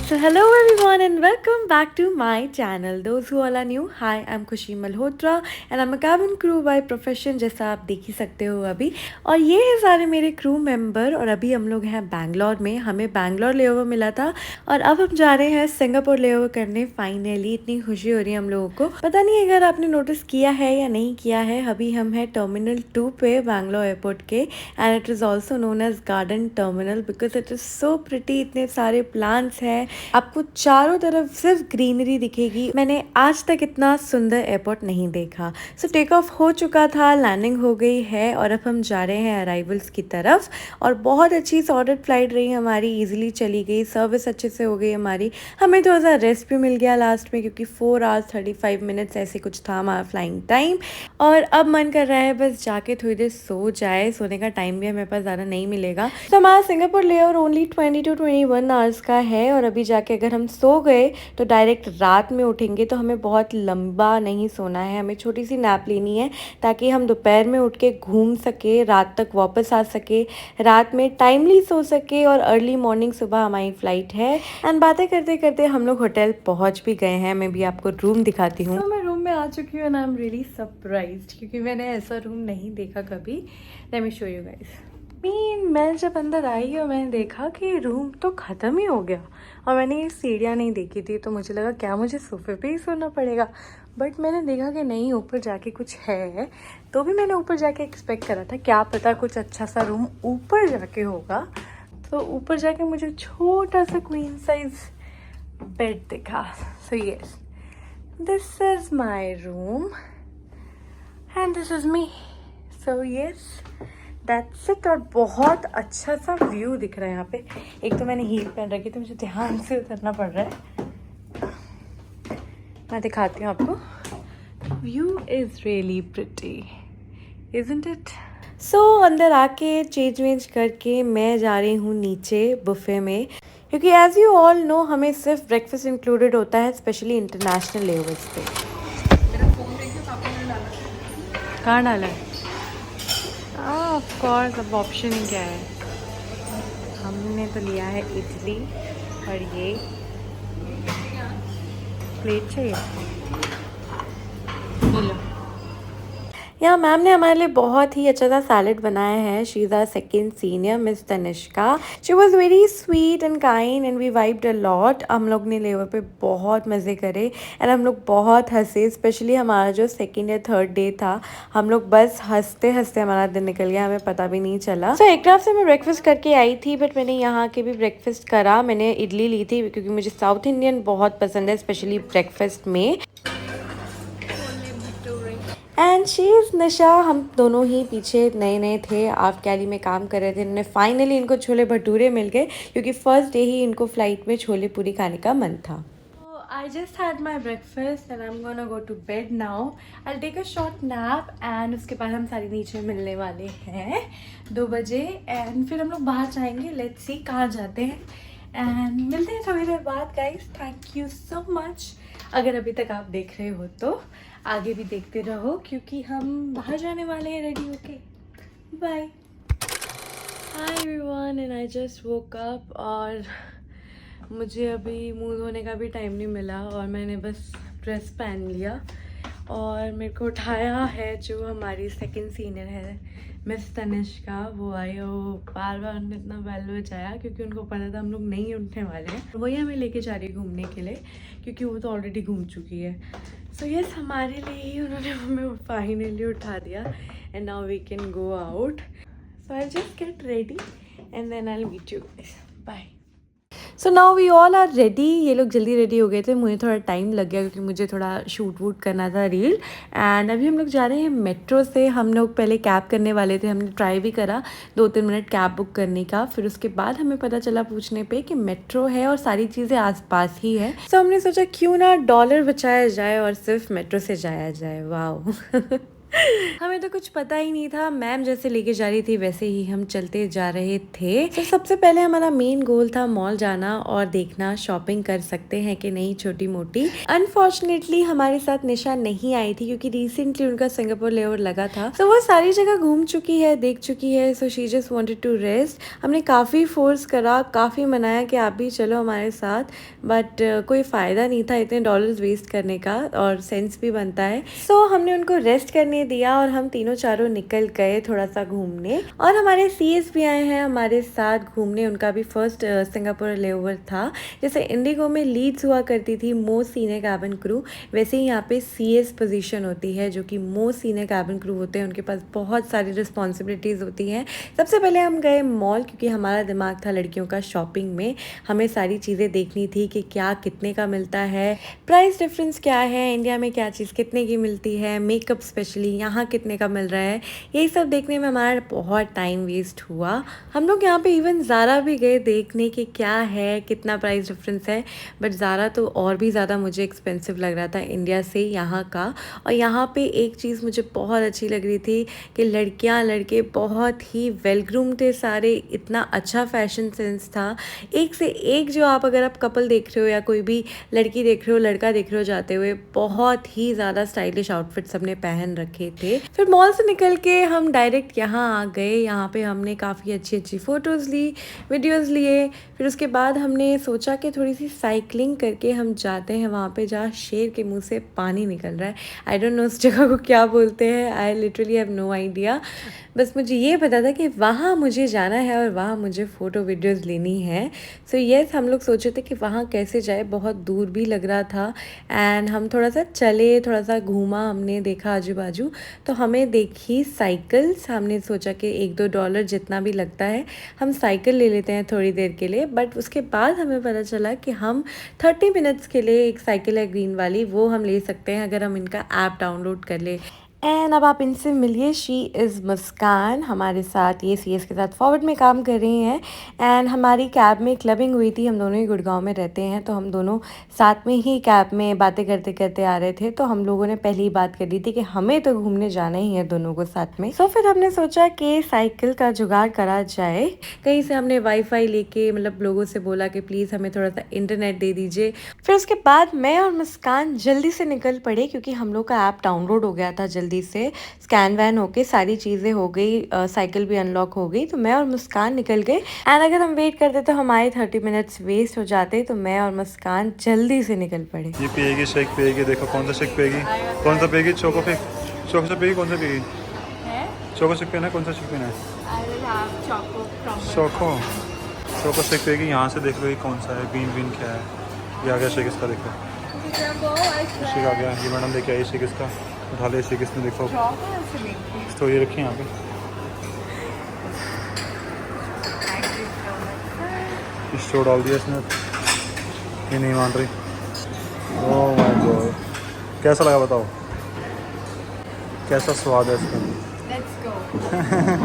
So hello everyone and welcome back to my channel. Those who all are new, hi, I'm Khushi Malhotra and I'm a cabin crew by profession जैसा आप देख ही सकते हो अभी। और ये है सारे मेरे क्रू मेंबर और अभी हम लोग हैं बैंगलोर में। हमें बैंगलोर लेओवर मिला था और अब हम जा रहे हैं सिंगापुर लेओवर करने। फाइनली इतनी खुशी हो रही है हम लोगों को। पता नहीं अगर आपने नोटिस किया है या नहीं किया है, अभी हम हैं टर्मिनल 2 पे बैंगलोर एयरपोर्ट के and it is also known as garden terminal because it is so pretty. इतने सारे प्लांट्स हैं, आपको चारों तरफ सिर्फ ग्रीनरी दिखेगी। मैंने आज तक इतना सुंदर एयरपोर्ट नहीं देखा। सो टेक ऑफ हो चुका था, लैंडिंग हो गई है और अब हम जा रहे हैं अराइवल्स की तरफ। और बहुत अच्छी सॉर्टेड फ्लाइट रही हमारी, इजीली चली गई, सर्विस अच्छे से हो गई हमारी। हमें थोड़ा सा रेस्ट भी मिल गया लास्ट में क्योंकि 4 आवर्स 35 मिनट्स ऐसे कुछ था हमारा फ्लाइंग टाइम। और अब मन कर रहा है बस जाके थोड़ी देर सो जाए। सोने का टाइम भी हमारे पास ज़्यादा नहीं मिलेगा। तो हमारा Singapore layover only 20 to 21 hours का है और अभी जाके अगर हम सो गए तो डायरेक्ट रात में उठेंगे। तो हमें बहुत लंबा नहीं सोना है, हमें छोटी सी नैप लेनी है ताकि हम दोपहर में उठ के घूम सके, रात तक वापस आ सके, रात में टाइमली सो सके और अर्ली मॉर्निंग सुबह हमारी फ़्लाइट है। एंड बातें करते करते हम लोग होटल पहुंच भी गए हैं। मैं भी आपको रूम दिखाती हूँ। तो मैं रूम में आ चुकी हूँ and I am really surprised क्योंकि मैंने ऐसा रूम नहीं देखा कभी। Let me show you guys. मैं जब अंदर आई और मैंने देखा कि रूम तो ख़त्म ही हो गया और मैंने ये सीढ़ियाँ नहीं देखी थी तो मुझे लगा क्या मुझे सोफे पे ही सोना पड़ेगा। बट मैंने देखा कि नहीं, ऊपर जाके कुछ है। तो भी मैंने ऊपर जाके एक्सपेक्ट करा था, क्या पता कुछ अच्छा सा रूम ऊपर जाके होगा। तो ऊपर जाके मुझे छोटा सा क्वीन साइज बेड दिखा। So yes, this is my room and this is me. So yes, that's it. और बहुत अच्छा सा व्यू दिख रहा है यहाँ पे। एक तो मैंने हील पहन रखी तो मुझे ध्यान से उतरना पड़ रहा है। मैं दिखाती हूँ आपको। View is really pretty, isn't it? So अंदर आके चेंज वेंज करके मैं जा रही हूँ नीचे बुफे में क्योंकि एज़ यू ऑल नो हमें सिर्फ ब्रेकफास्ट इंक्लूडेड होता है, स्पेशली इंटरनेशनल लेवल्स पे। कहाँ डाला है? ऑफ कोर्स, अब ऑप्शन ही क्या है। हमने तो लिया है इडली और ये प्लेट चाहिए। बोलो। यहाँ मैम ने हमारे लिए बहुत ही अच्छा सा सैलेड बनाया है। She is our second senior, miss Tanishka. She was very sweet and kind and we vibed a lot. हम लोग ने लेवर पे बहुत मज़े करे एंड हम लोग बहुत हंसे। स्पेशली हमारा जो सेकेंड या थर्ड डे था, हम लोग बस हंसते हंसते हमारा दिन निकल गया, हमें पता भी नहीं चला। सो एक तरफ से मैं ब्रेकफास्ट करके आई थी बट मैंने यहाँ के भी ब्रेकफास्ट करा। मैंने इडली ली थी क्योंकि मुझे साउथ इंडियन बहुत पसंद है, स्पेशली ब्रेकफास्ट में। एंड शी इज़ निशा। हम दोनों ही पीछे नए नए थे, आप कैली में काम कर रहे थे। इन्होंने फाइनली इनको छोले भटूरे मिल गए क्योंकि फर्स्ट डे ही इनको फ्लाइट में छोले पूरी खाने का मन था। I just had my breakfast and I'm gonna go to bed now. I'll take a short nap and उसके बाद हम सारी नीचे मिलने वाले हैं 2 बजे एंड फिर हम लोग बाहर जाएंगे। लेट्स सी कहाँ जाते हैं एंड मिलते हैं थोड़ी देर बाद guys. Thank you so much. अगर अभी तक आप देख रहे हो तो आगे भी देखते रहो क्योंकि हम बाहर जाने वाले हैं रेडी होके। Bye. Hi everyone and I just woke up और मुझे अभी मुंह धोने का भी टाइम नहीं मिला और मैंने बस ड्रेस पहन लिया और मेरे को उठाया है जो हमारी सेकंड सीनियर है मिस तनिष्का। वो आई, वो बार बार उन्होंने इतना बेल बजाया क्योंकि उनको पता था हम लोग नहीं उठने वाले हैं। वही हमें लेके जा रही है घूमने के लिए क्योंकि वो तो ऑलरेडी घूम चुकी है। सो यस, हमारे लिए ही उन्होंने हमें फाइनली उठा दिया and now we can go out. So I just get ready and then I will meet you guys. Bye. So now we all are ready. ये लोग जल्दी रेडी हो गए थे, मुझे थोड़ा टाइम लग गया क्योंकि मुझे थोड़ा शूट वूट करना था रील। एंड अभी हम लोग जा रहे हैं मेट्रो से। हम लोग पहले कैब करने वाले थे, हमने ट्राई भी करा 2-3 मिनट कैब बुक करने का। फिर उसके बाद हमें पता चला पूछने पे कि मेट्रो है और सारी चीज़ें आसपास ही है। सो हमने सोचा क्यों ना डॉलर बचाया जाए और सिर्फ मेट्रो से जाया जाए। वाओ। हमें तो कुछ पता ही नहीं था, मैम जैसे लेके जा रही थी वैसे ही हम चलते जा रहे थे। तो सबसे पहले हमारा मेन गोल था मॉल जाना और देखना शॉपिंग कर सकते हैं कि नहीं छोटी मोटी। अनफॉर्चुनेटली हमारे साथ निशा नहीं आई थी क्योंकि रिसेंटली उनका सिंगापुर लेओवर लगा था, तो वो सारी जगह घूम चुकी है, देख चुकी है, so she just wanted to rest. हमने काफ़ी फोर्स करा, काफ़ी मनाया कि आप भी चलो हमारे साथ, बट कोई फ़ायदा नहीं था इतने डॉलर्स वेस्ट करने का, और सेंस भी बनता है। सो हमने उनको रेस्ट करने दिया और हम तीनों चारों निकल गए थोड़ा सा घूमने। और हमारे सीएस भी आए हैं हमारे साथ घूमने, उनका भी फर्स्ट सिंगापुर लेओवर था। जैसे इंडिगो में लीड्स हुआ करती थी मोस्ट सीनियर कैबिन क्रू, वैसे ही यहाँ पे सीएस पोजीशन होती है जो कि मोस्ट सीनियर कैबिन क्रू होते हैं, उनके पास बहुत सारी रिस्पॉन्सिबिलिटीज़ होती हैं। सबसे पहले हम गए मॉल क्योंकि हमारा दिमाग था लड़कियों का शॉपिंग में, हमें सारी चीज़ें देखनी थी कि क्या कितने का मिलता है, प्राइस डिफरेंस क्या है, इंडिया में क्या चीज़ कितने की मिलती है, मेकअप स्पेशली यहाँ कितने का मिल रहा है, यही सब देखने में हमारा बहुत टाइम वेस्ट हुआ। हम लोग यहाँ पे इवन ज़ारा भी गए देखने कि क्या है, कितना प्राइस डिफरेंस है, बट ज़ारा तो और भी ज़्यादा मुझे एक्सपेंसिव लग रहा था इंडिया से यहाँ का। और यहाँ पे एक चीज़ मुझे बहुत अच्छी लग रही थी कि लड़कियाँ लड़के बहुत ही वेल ग्रूम थे सारे, इतना अच्छा फैशन सेंस था, एक से एक। जो आप अगर आप कपल देख रहे हो या कोई भी लड़की देख रहे हो लड़का देख रहे हो जाते हुए, बहुत ही ज़्यादा स्टाइलिश आउटफिट सबने पहन रखे थे। फिर मॉल से निकल के हम डायरेक्ट यहाँ आ गए, यहाँ पे हमने काफ़ी अच्छी अच्छी फ़ोटोज़ ली, वीडियोज़ लिए। फिर उसके बाद हमने सोचा कि थोड़ी सी साइकिलिंग करके हम जाते हैं वहाँ पे जहाँ शेर के मुंह से पानी निकल रहा है। आई डोंट नो उस जगह को क्या बोलते हैं, I literally have no idea. बस मुझे ये पता था कि वहाँ मुझे जाना है और वहाँ मुझे फ़ोटो वीडियोज़ लेनी है। सो येस, हम लोग सोचे थे कि वहाँ कैसे जाए, बहुत दूर भी लग रहा था। एंड हम थोड़ा सा चले, थोड़ा सा घूमा, हमने देखा आजू बाजू, तो हमें देखी साइकिल्स। हमने सोचा कि $1-2 जितना भी लगता है हम साइकिल ले लेते हैं थोड़ी देर के लिए। बट उसके बाद हमें पता चला कि हम 30 मिनट्स के लिए एक साइकिल है ग्रीन वाली, वो हम ले सकते हैं अगर हम इनका ऐप डाउनलोड कर ले। एंड अब आप इनसे मिलिए, शी इज़ मुस्कान, हमारे साथ ये सीएस के साथ फॉरवर्ड में काम कर रही हैं। एंड हमारी कैब में क्लबिंग हुई थी, हम दोनों ही गुड़गांव में रहते हैं, तो हम दोनों साथ में ही कैब में बातें करते करते आ रहे थे। तो हम लोगों ने पहले ही बात कर ली थी कि हमें तो घूमने जाना ही है दोनों को साथ में। सो फिर हमने सोचा कि साइकिल का जुगाड़ करा जाए। कहीं से हमने वाईफाई लेके, मतलब लोगों से बोला कि प्लीज़ हमें थोड़ा सा इंटरनेट दे दीजिए। फिर उसके बाद मैं और मुस्कान जल्दी से निकल पड़े क्योंकि हम लोग का ऐप डाउनलोड हो गया था, जल्दी से स्कैन वैन होके सारी चीज़ें हो गई, साइकिल भी अनलॉक हो गई, तो मैं और मुस्कान निकल गए। एंड अगर हम वेट करते तो हमारे 30 मिनट्स वेस्ट हो जाते, तो मैं और मुस्कान जल्दी से निकल पड़े। ये पिएगी, शेक पिएगी, देखो कौन सा शेक पिएगी, कौन सा पिएगी, चोको पिएगी, चोको से पिएगी, कौन सा पिएगी, चोको शेक पीना है, कौन सा शेक पीना है, चोको चोको शेक पिएगी। यहाँ से देख लो ये कौन सा है, बीन बीन क्या है, ये आ गया शेक इसका, देखो शेक आ गया, ये मैडम लेके आई शेक इसका, उठा ले शेक इसने, देखो तो ये रखी यहाँ पे, स्टोर डाल दिया इसने, ये नहीं मान रही। ओह माय गॉड, कैसा लगा बताओ, कैसा स्वाद है इसका।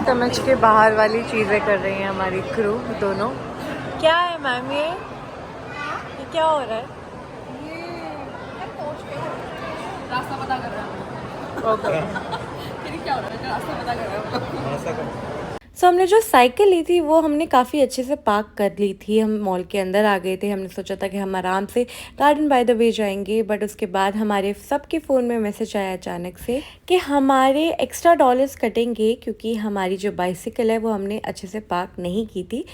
समझ के बाहर वाली चीज़ें कर रही हैं हमारी क्रू दोनों। क्या है मैम ये क्या हो रहा है? रास्ता पता कर रहा हूँ। ओके क्या हो रहा है, रास्ता पता कर रहा हूँ। सो हमने जो साइकिल ली थी वो हमने काफ़ी अच्छे से पार्क कर ली थी, हम मॉल के अंदर आ गए थे। हमने सोचा था कि हम आराम से गार्डन बाय द वे जाएंगे, बट उसके बाद हमारे सबके फ़ोन में मैसेज आया अचानक से कि हमारे एक्स्ट्रा डॉलर्स कटेंगे क्योंकि हमारी जो बाइसिकल है वो हमने अच्छे से पार्क नहीं की थी,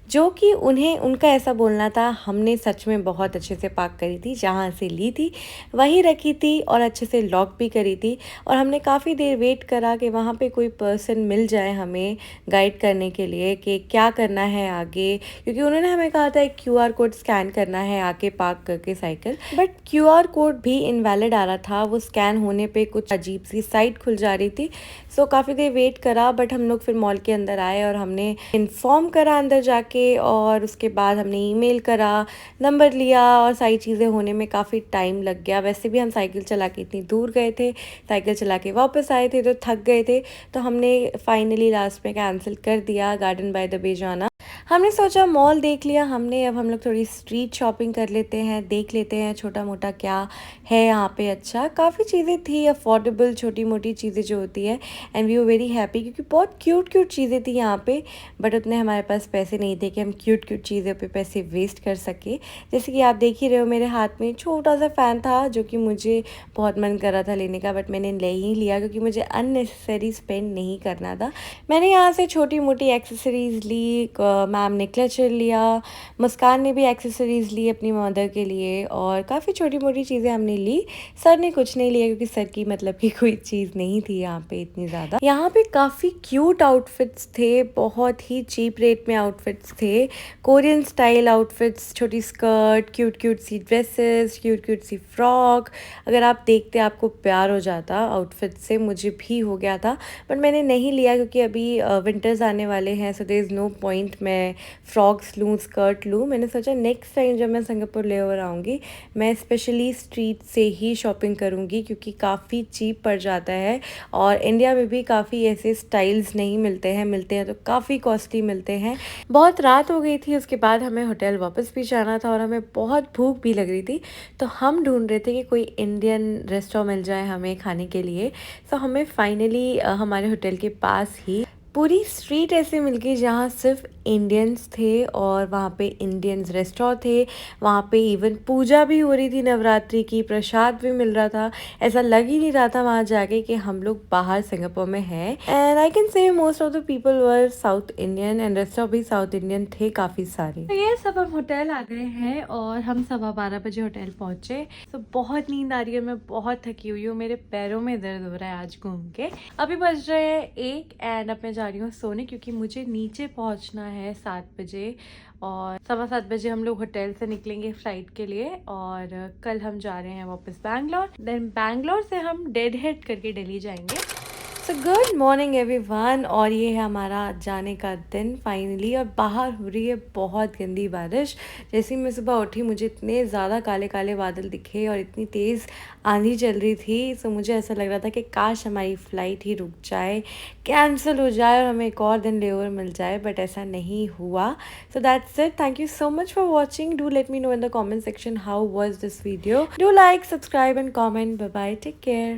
जो कि उनका ऐसा बोलना था। हमने सच में बहुत अच्छे से पार्क करी थी, जहाँ से ली थी वहीं रखी थी और अच्छे से लॉक भी करी थी। और हमने काफ़ी देर वेट करा कि वहाँ पे कोई पर्सन मिल जाए हमें गाइड करने के लिए कि क्या करना है आगे, क्योंकि उन्होंने हमें कहा था एक QR कोड स्कैन करना है आके पार्क करके साइकिल, बट QR कोड भी इनवैलिड आ रहा था। वो स्कैन होने पे कुछ अजीब सी साइट खुल जा रही थी। सो काफ़ी देर वेट करा, बट हम लोग फिर मॉल के अंदर आए और हमने इन्फॉर्म करा अंदर जाके, और उसके बाद हमने ईमेल करा, नंबर लिया, और सारी चीज़ें होने में काफ़ी टाइम लग गया। वैसे भी हम साइकिल चला के इतनी दूर गए थे, साइकिल चला के वापस आए थे तो थक गए थे, तो हमने फाइनली लास्ट में कैंसिल कर दिया गार्डन बाय द बे जाना। हमने सोचा मॉल देख लिया हमने, अब हम लोग थोड़ी स्ट्रीट शॉपिंग कर लेते हैं, देख लेते हैं छोटा मोटा क्या है यहाँ पे। अच्छा काफ़ी चीज़ें थी अफोर्डेबल, छोटी मोटी चीज़ें जो होती है, and we were very happy क्योंकि बहुत क्यूट क्यूट चीज़ें थी यहाँ पे। बट उतने हमारे पास पैसे नहीं थे कि हम क्यूट क्यूट चीज़ों पे पैसे वेस्ट कर सके। जैसे कि आप देख ही रहे हो मेरे हाथ में छोटा सा फ़ैन था जो कि मुझे बहुत मन कर रहा था लेने का, बट मैंने ले ही लिया क्योंकि मुझे अननेसेसरी स्पेंड नहीं करना था। मैंने यहाँ से छोटी मोटी एक्सेसरीज़ ली, मैम ने क्लचर लिया, मुस्कान ने भी एक्सेसरीज़ ली अपनी मदर के लिए, और काफ़ी छोटी मोटी चीज़ें हमने ली। सर ने कुछ नहीं लिया क्योंकि सर की मतलब की कोई चीज़ नहीं थी यहाँ पे इतनी ज़्यादा। यहाँ पे काफ़ी क्यूट आउटफिट्स थे, बहुत ही चीप रेट में आउटफिट्स थे, कोरियन स्टाइल आउटफिट्स, छोटी स्कर्ट, क्यूट क्यूट सी ड्रेसेस, क्यूट क्यूट सी फ्रॉक। अगर आप देखते आपको प्यार हो जाता आउटफिट से, मुझे भी हो गया था, बट मैंने नहीं लिया क्योंकि अभी विंटर्स आने वाले हैं, so there is no point मैं फ्रॉक्स लूँ, स्कर्ट लूँ। मैंने सोचा नेक्स्ट टाइम जब मैं सिंगापुर ले ओवर आऊँगी मैं स्पेशली स्ट्रीट से ही शॉपिंग करूँगी क्योंकि काफ़ी चीप पड़ जाता है, और इंडिया में भी काफ़ी ऐसे स्टाइल्स नहीं मिलते हैं, मिलते हैं तो काफ़ी कॉस्टली मिलते हैं। बहुत रात हो गई थी, उसके बाद हमें होटल वापस भी जाना था और हमें बहुत भूख भी लग रही थी, तो हम ढूंढ रहे थे कि कोई इंडियन रेस्टोरेंट मिल जाए हमें खाने के लिए। तो हमें फाइनली हमारे होटल के पास ही पूरी स्ट्रीट ऐसे मिल गई जहाँ सिर्फ इंडियंस थे, और वहाँ पे इंडियंस रेस्टोरेंट थे, वहाँ पे इवन पूजा भी हो रही थी नवरात्रि की, प्रसाद भी मिल रहा था। ऐसा लग ही नहीं रहा था वहाँ जाके कि हम लोग बाहर सिंगापुर में हैं। And I can say most of the people were south Indian, and restaurant भी साउथ इंडियन थे काफ़ी सारे। तो ये सब हम होटल आ गए हैं और हम 12:15 बजे होटल पहुँचे। तो बहुत नींद आ रही है, मैं बहुत थकी हुई हूँ, मेरे पैरों में दर्द हो रहा है आज घूम के। अभी बज रहे हैं 1 एंड अब मैं जा रही हूँ सोने क्योंकि मुझे नीचे पहुँचना है 7 बजे, और 7:15 बजे हम लोग होटल से निकलेंगे फ़्लाइट के लिए, और कल हम जा रहे हैं वापस बैंगलोर, देन बैंगलोर से हम डेड हेड करके दिल्ली जाएंगे। सो गुड मॉर्निंग एवरीवन, और ये है हमारा जाने का दिन फाइनली, और बाहर हो रही है बहुत गंदी बारिश। जैसे ही मैं सुबह उठी मुझे इतने ज़्यादा काले काले बादल दिखे और इतनी तेज़ आंधी चल रही थी, सो मुझे ऐसा लग रहा था कि काश हमारी फ़्लाइट ही रुक जाए, कैंसिल हो जाए और हमें एक और दिन लेओवर मिल जाए, बट ऐसा नहीं हुआ। So that's it. Thank you so much for watching. Do let me know in the comment section how was this video. Do like, subscribe and comment. Bye bye. Take care.